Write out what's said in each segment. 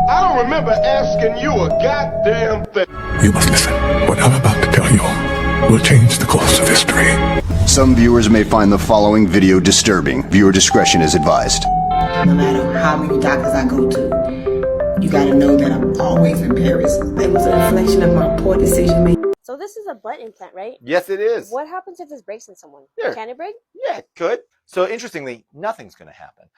I don't remember asking you a goddamn thing. You must listen. What I'm about to tell you will change the course of history. Some viewers may find the following video disturbing. Viewer discretion is advised. No matter how many doctors I go to, you gotta know that I'm always embarrassed. It was a reflection of my poor decision making. So this is a butt implant, right? Yes, it is. What happens if this breaks in someone? Here. Can it break? Yeah, it could. So interestingly, nothing's going to happen.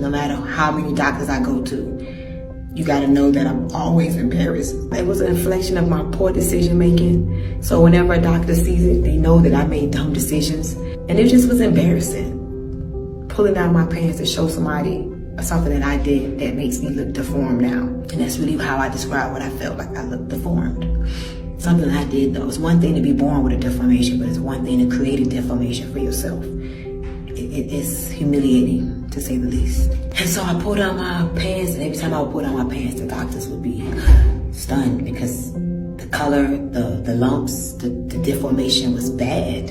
No matter how many doctors I go to, you gotta know that I'm always embarrassed. It was a reflection of my poor decision making. So whenever a doctor sees it, they know that I made dumb decisions. And it just was embarrassing. Pulling down my pants to show somebody something that I did that makes me look deformed now. And that's really how I describe what I felt like. I looked deformed. Something I did though. It's one thing to be born with a deformation, but it's one thing to create a deformation for yourself. It is humiliating, to say the least. And so I pulled down my pants, and every time I would pull down my pants, the doctors would be stunned because the color, the lumps, the deformation was bad,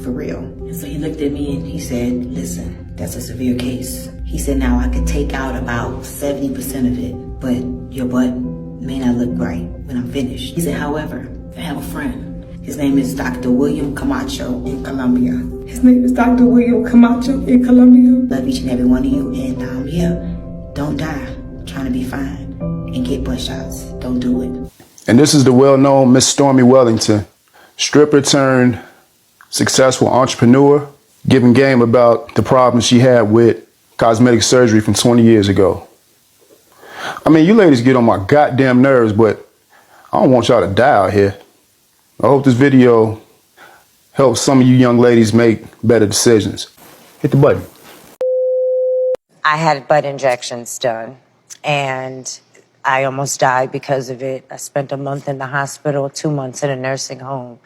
for real. And so he looked at me and he said, listen, that's a severe case. He said, now I could take out about 70% of it, but your butt may not look right when I'm finished. He said, however, I have a friend. His name is Dr. William Camacho in Colombia. His name is Dr. William Camacho in Colombia. Love each and every one of you, and yeah, don't die trying to be fine and get butt shots. Don't do it. And this is the well-known Miss Stormy Wellington, stripper turned successful entrepreneur, giving game about the problems she had with cosmetic surgery from 20 years ago. I mean, you ladies get on my goddamn nerves, but I don't want y'all to die out here. I hope this video helps some of you young ladies make better decisions. Hit the button. I had butt injections done, and I almost died because of it. I spent a month in the hospital, 2 months in a nursing home.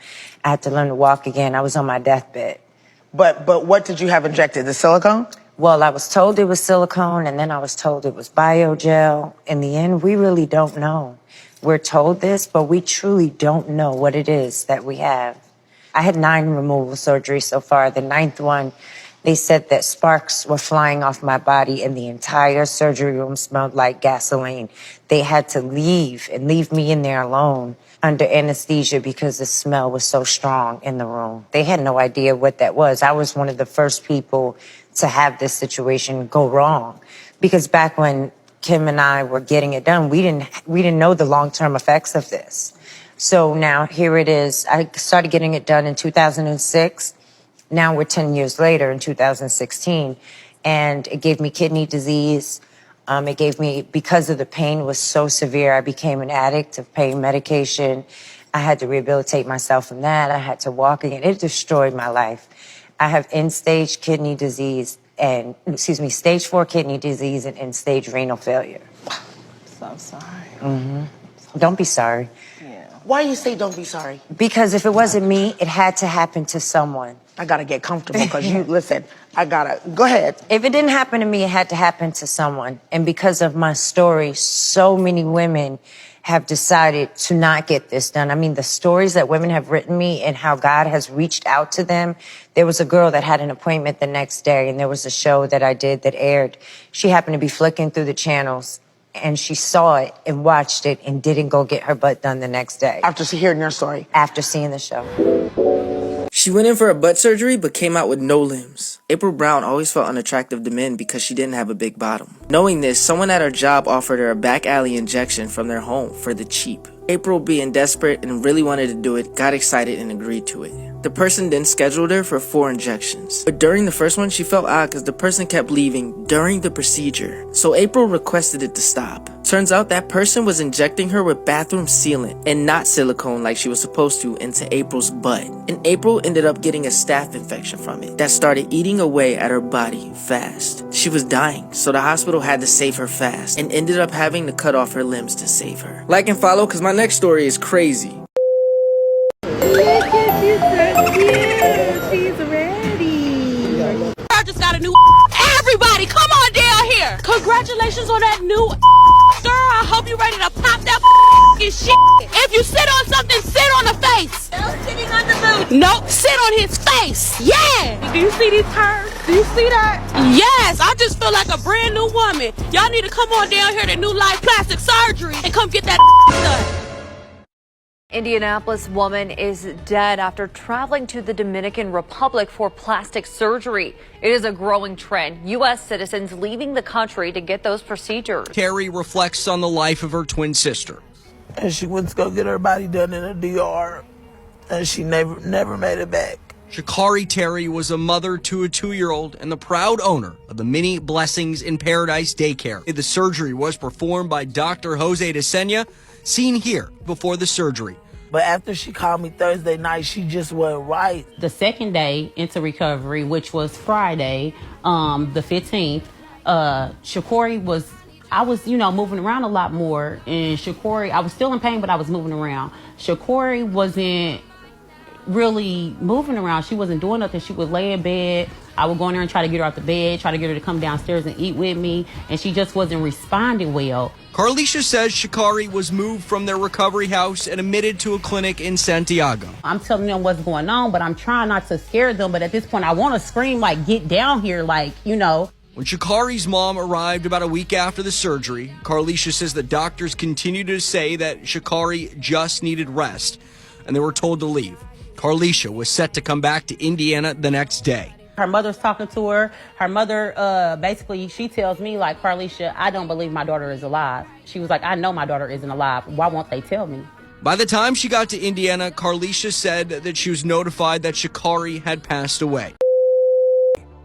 I had to learn to walk again. I was on my deathbed. But what did you have injected? The silicone? Well, I was told it was silicone, and then I was told it was biogel. In the end, we really don't know. We're told this, but we truly don't know what it is that we have. I had 9 removal surgeries so far. The 9th one, they said that sparks were flying off my body and the entire surgery room smelled like gasoline. They had to leave me in there alone under anesthesia because the smell was so strong in the room. They had no idea what that was. I was one of the first people to have this situation go wrong because back when Kim and I were getting it done, we didn't know the long-term effects of this. So now here it is. I started getting it done in 2006. Now we're 10 years later in 2016, and it gave me kidney disease. It gave me, because of the pain was so severe, I became an addict of pain medication. I had to rehabilitate myself from that. I had to walk again. It destroyed my life. I have end-stage kidney disease and, stage 4 kidney disease and end-stage renal failure. So sorry. Mm-hmm. Don't be sorry. Yeah. Why you say don't be sorry? Because if it wasn't me, it had to happen to someone. I gotta get comfortable because you, listen, go ahead. If it didn't happen to me, it had to happen to someone. And because of my story, so many women have decided to not get this done. I mean, the stories that women have written me and how God has reached out to them. There was a girl that had an appointment the next day, and there was a show that I did that aired. She happened to be flicking through the channels, and she saw it and watched it and didn't go get her butt done the next day. After hearing your story? After seeing the show. She went in for a butt surgery but came out with no limbs. April Brown always felt unattractive to men because she didn't have a big bottom. Knowing this, someone at her job offered her a back alley injection from their home for the cheap. April, being desperate and really wanted to do it, got excited and agreed to it. The person then scheduled her for 4 injections. But during the first one, she felt odd because the person kept leaving during the procedure. So April requested it to stop. Turns out that person was injecting her with bathroom sealant and not silicone like she was supposed to into April's butt. And April ended up getting a staph infection from it that started eating away at her body fast. She was dying, so the hospital had to save her fast and ended up having to cut off her limbs to save her. Like and follow because my next story is crazy. She's so cute. She's ready. I just got a new everybody come on down here. Congratulations on that new girl. I hope you're ready to pop that shit. If you sit on something, sit on the face. No sitting on the booty. Nope, sit on his face. Yeah. Do you see these curves? Do you see that? Yes, I just feel like a brand new woman. Y'all need to come on down here to New Life Plastic Surgery and come get that done. Indianapolis woman is dead after traveling to the Dominican Republic for plastic surgery. It is a growing trend. U.S. citizens leaving the country to get those procedures. Terry reflects on the life of her twin sister. And she went to go get her body done in a DR, and she never made it back. Sha'Carri Terry was a mother to a 2-year-old and the proud owner of the Mini Blessings in Paradise Daycare. The surgery was performed by Dr. Jose DeSena, seen here before the surgery. But after she called me Thursday night, she just wasn't right. The second day into recovery, which was Friday, the 15th, Sha'Carri I was, moving around a lot more. And Sha'Carri, I was still in pain, but I was moving around. Sha'Carri wasn't really moving around. She wasn't doing nothing. She would lay in bed. I would go in there and try to get her out the bed, try to get her to come downstairs and eat with me. And she just wasn't responding well. Carlicia says Sha'Carri was moved from their recovery house and admitted to a clinic in Santiago. I'm telling them what's going on, but I'm trying not to scare them. But at this point, I want to scream, like, get down here, like, When Sha'Carri's mom arrived about a week after the surgery, Carlicia says the doctors continued to say that Sha'Carri just needed rest, and they were told to leave. Carlicia was set to come back to Indiana the next day. Her mother's talking to her. Her mother, basically, she tells me, like, Carlicia, I don't believe my daughter is alive. She was like, I know my daughter isn't alive. Why won't they tell me? By the time she got to Indiana, Carlicia said that she was notified that Sha'Carri had passed away.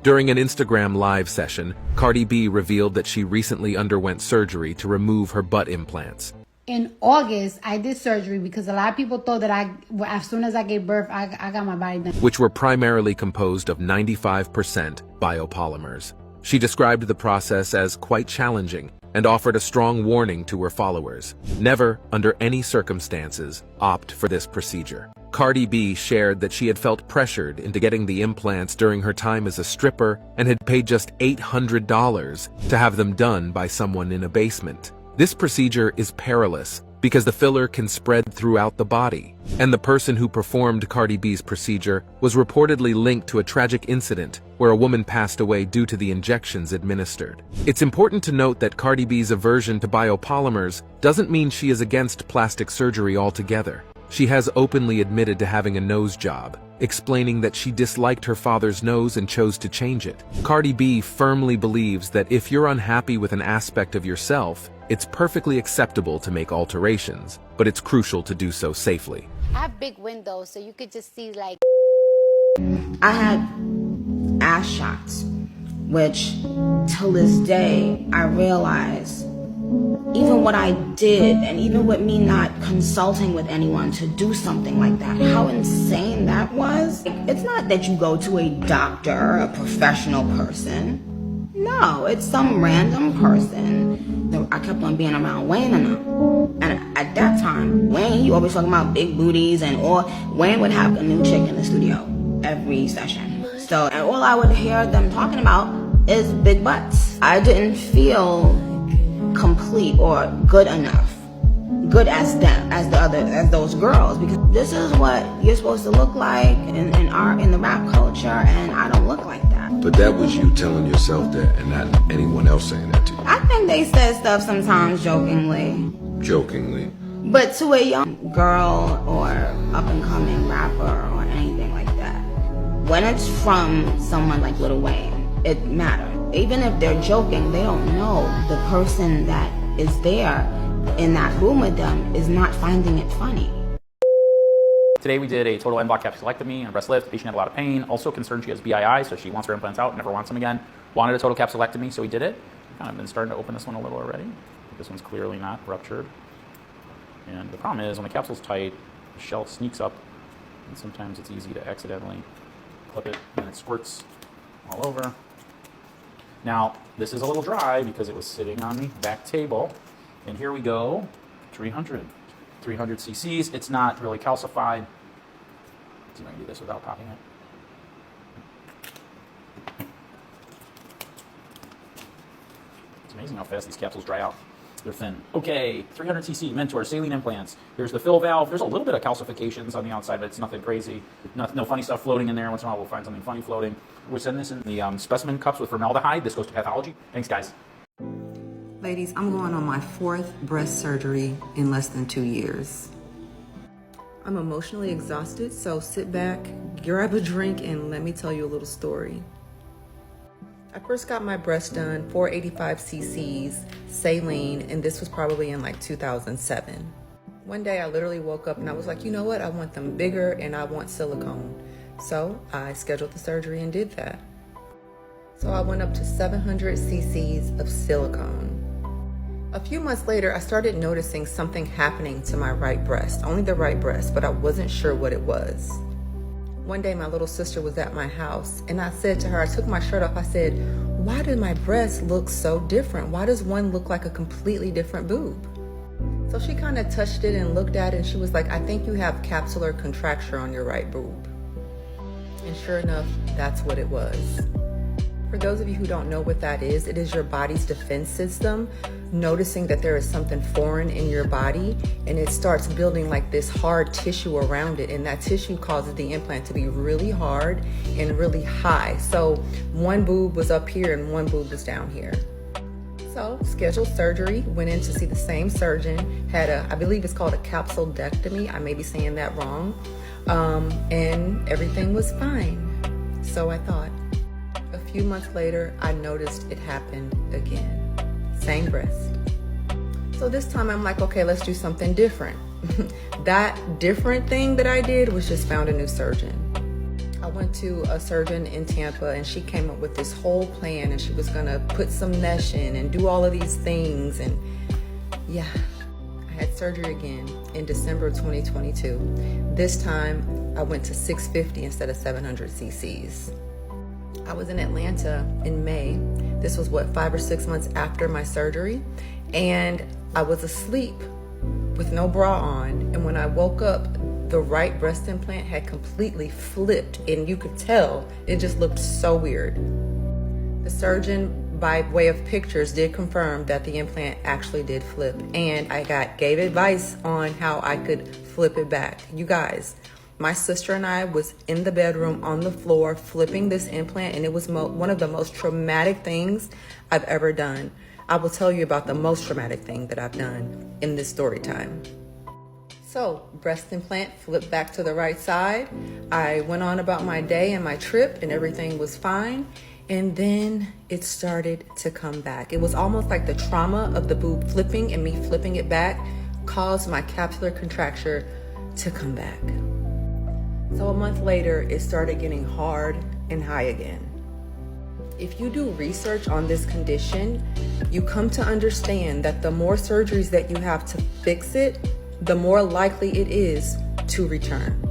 During an Instagram live session, Cardi B revealed that she recently underwent surgery to remove her butt implants. In August, I did surgery because a lot of people thought that as soon as I gave birth, I got my body done. Which were primarily composed of 95% biopolymers. She described the process as quite challenging and offered a strong warning to her followers. Never, under any circumstances, opt for this procedure. Cardi B shared that she had felt pressured into getting the implants during her time as a stripper and had paid just $800 to have them done by someone in a basement. This procedure is perilous because the filler can spread throughout the body, and the person who performed Cardi B's procedure was reportedly linked to a tragic incident where a woman passed away due to the injections administered. It's important to note that Cardi B's aversion to biopolymers doesn't mean she is against plastic surgery altogether. She has openly admitted to having a nose job, explaining that she disliked her father's nose and chose to change it. Cardi B firmly believes that if you're unhappy with an aspect of yourself, it's perfectly acceptable to make alterations, but it's crucial to do so safely. I have big windows, so you could just see, like... I had ass shots, which till this day, I realize even what I did, and even with me not consulting with anyone to do something like that, how insane that was. It's not that you go to a doctor, a professional person. No, it's some random person. I kept on being around Wayne and them. And at that time, Wayne, he always talking about big booties, and Wayne would have a new chick in the studio every session. So, and all I would hear them talking about is big butts. I didn't feel complete or good enough, good as them, as those girls, because this is what you're supposed to look like in the rap culture, and I don't look like that. But that was you telling yourself that, and not anyone else saying that to you. I think they said stuff sometimes jokingly. Jokingly. But to a young girl or up and coming rapper or anything like that, when it's from someone like Lil Wayne, it matters. Even if they're joking, they don't know the person that is there in that room with them is not finding it funny. Today we did a total en bloc capsulectomy and breast lift. The patient had a lot of pain, also concerned she has BII, so she wants her implants out, never wants them again. Wanted a total capsulectomy, so we did it. Kind of been starting to open this one a little already. This one's clearly not ruptured. And the problem is, when the capsule's tight, the shell sneaks up, and sometimes it's easy to accidentally clip it, and it squirts all over. Now, this is a little dry because it was sitting on the back table. And here we go, 300 cc's. It's not really calcified. Let's see if I can do this without popping it. It's amazing how fast these capsules dry out. They're thin. Okay, 300 cc Mentor saline implants. Here's the fill valve. There's a little bit of calcifications on the outside, but it's nothing crazy. No funny stuff floating in there. Once in a while we'll find something funny floating. We're sending this in the specimen cups with formaldehyde. This goes to pathology. Thanks, guys. Ladies, I'm going on my 4th breast surgery in less than 2 years. I'm emotionally exhausted, so sit back, grab a drink, and let me tell you a little story. I first got my breast done, 485 cc's, saline, and this was probably in like 2007. One day I literally woke up and I was like, you know what? I want them bigger and I want silicone. So I scheduled the surgery and did that. So I went up to 700 cc's of silicone. A few months later, I started noticing something happening to my right breast, only the right breast, but I wasn't sure what it was. One day, my little sister was at my house, and I said to her, I took my shirt off, I said, why do my breasts look so different? Why does one look like a completely different boob? So she kind of touched it and looked at it, and she was like, I think you have capsular contracture on your right boob. And sure enough, that's what it was. For those of you who don't know what that is, it is your body's defense system noticing that there is something foreign in your body, and it starts building like this hard tissue around it, and that tissue causes the implant to be really hard and really high. So one boob was up here and one boob was down here. So scheduled surgery, went in to see the same surgeon, had I believe it's called a capsuledectomy, I may be saying that wrong, and everything was fine. So I thought. A few months later, I noticed it happened again. Same breast. So this time I'm like, okay, let's do something different. That different thing that I did was just found a new surgeon. I went to a surgeon in Tampa and she came up with this whole plan and she was gonna put some mesh in and do all of these things. And yeah, I had surgery again in December of 2022. This time I went to 650 instead of 700 cc's. I was in Atlanta in May. This was 5 or 6 months after my surgery, and I was asleep with no bra on, and when I woke up, the right breast implant had completely flipped, and you could tell it just looked so weird. The surgeon, by way of pictures, did confirm that the implant actually did flip, and I gave advice on how I could flip it back. You guys, my sister and I was in the bedroom on the floor flipping this implant, and it was one of the most traumatic things I've ever done. I will tell you about the most traumatic thing that I've done in this story time. So, breast implant flipped back to the right side. I went on about my day and my trip, and everything was fine. And then it started to come back. It was almost like the trauma of the boob flipping and me flipping it back caused my capsular contracture to come back. So a month later, it started getting hard and high again. If you do research on this condition, you come to understand that the more surgeries that you have to fix it, the more likely it is to return.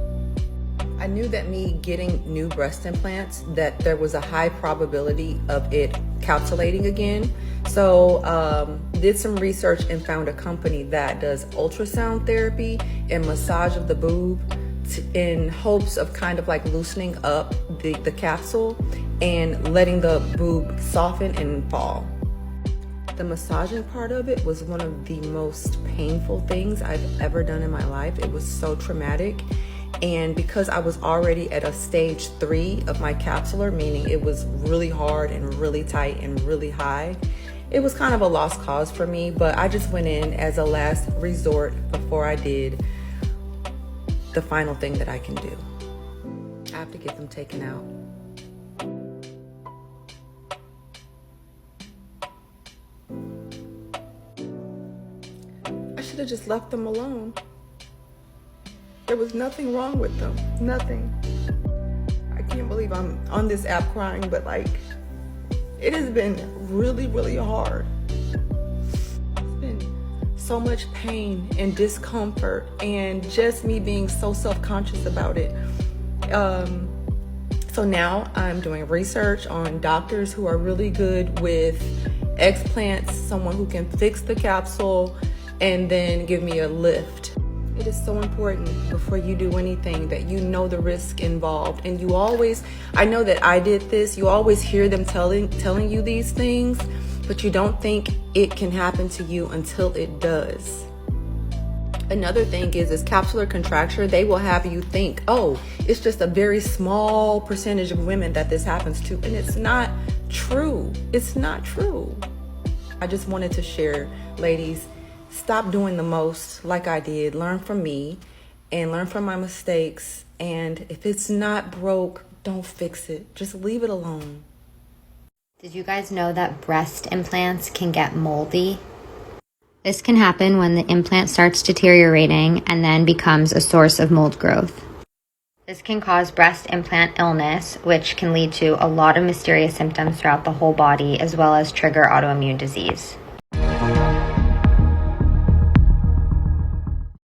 I knew that me getting new breast implants, that there was a high probability of it calculating again. So did some research and found a company that does ultrasound therapy and massage of the boob in hopes of kind of like loosening up the capsule and letting the boob soften and fall. The massaging part of it was one of the most painful things I've ever done in my life. It was so traumatic. And because I was already at a stage 3 of my capsular, meaning it was really hard and really tight and really high, it was kind of a lost cause for me, but I just went in as a last resort before I did the final thing that I can do. I have to get them taken out. I should have just left them alone. There was nothing wrong with them, nothing. I can't believe I'm on this app crying, but like, it has been really, really hard. It's been so much pain and discomfort and just me being so self-conscious about it. So now I'm doing research on doctors who are really good with explants, someone who can fix the capsule and then give me a lift. It is so important before you do anything that you know the risk involved. And you always, I know that I did this, you always hear them telling you these things, but you don't think it can happen to you until it does. Another thing is capsular contracture. They will have you think, oh, it's just a very small percentage of women that this happens to, and it's not true. It's not true. I just wanted to share, ladies, stop doing the most like I did. Learn from me and learn from my mistakes. And if it's not broke, don't fix it. Just leave it alone. Did you guys know that breast implants can get moldy? This can happen when the implant starts deteriorating and then becomes a source of mold growth. This can cause breast implant illness, which can lead to a lot of mysterious symptoms throughout the whole body, as well as trigger autoimmune disease.